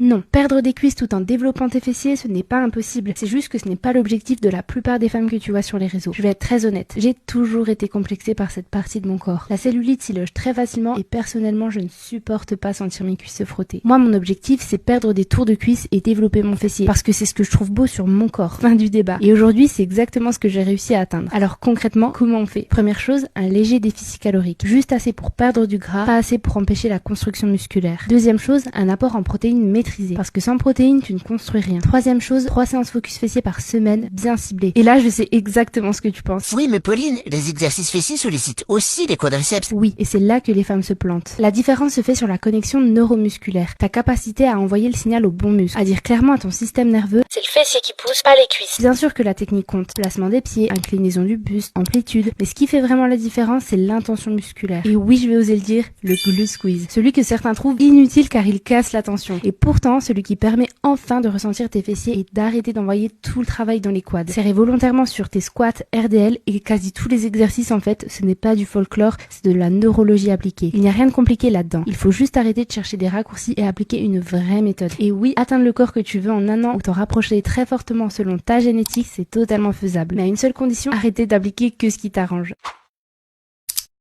Non, perdre des cuisses tout en développant tes fessiers, ce n'est pas impossible. C'est juste que ce n'est pas l'objectif de la plupart des femmes que tu vois sur les réseaux. Je vais être très honnête, j'ai toujours été complexée par cette partie de mon corps. La cellulite s'y loge très facilement et personnellement, je ne supporte pas sentir mes cuisses se frotter. Moi, mon objectif, c'est perdre des tours de cuisses et développer mon fessier parce que c'est ce que je trouve beau sur mon corps. Fin du débat. Et aujourd'hui, c'est exactement ce que j'ai réussi à atteindre. Alors concrètement, comment on fait? Première chose, un léger déficit calorique. Juste assez pour perdre du gras, pas assez pour empêcher la construction musculaire. Deuxième chose, un apport en protéines maîtrisé. Parce que sans protéines, tu ne construis rien. Troisième chose, 3 séances focus fessiers par semaine, bien ciblées. Et là, je sais exactement ce que tu penses. Oui, mais Pauline, les exercices fessiers sollicitent aussi les quadriceps. Oui, et c'est là que les femmes se plantent. La différence se fait sur la connexion neuromusculaire, ta capacité à envoyer le signal au bon muscle, à dire clairement à ton système nerveux, c'est le fessier qui pousse, pas les cuisses. Bien sûr que la technique compte, placement des pieds, inclinaison du buste, amplitude, mais ce qui fait vraiment la différence, c'est l'intention musculaire. Et oui, je vais oser le dire, le glute squeeze. Celui que certains trouvent inutile car il casse la tension. Et pourtant, celui qui permet enfin de ressentir tes fessiers et d'arrêter d'envoyer tout le travail dans les quads. Serrer volontairement sur tes squats, RDL et quasi tous les exercices en fait, ce n'est pas du folklore, c'est de la neurologie appliquée. Il n'y a rien de compliqué là-dedans. Il faut juste arrêter de chercher des raccourcis et appliquer une vraie méthode. Et oui, atteindre le corps que tu veux en un an ou t'en rapprocher très fortement selon ta génétique, c'est totalement faisable. Mais à une seule condition, arrêter d'appliquer que ce qui t'arrange.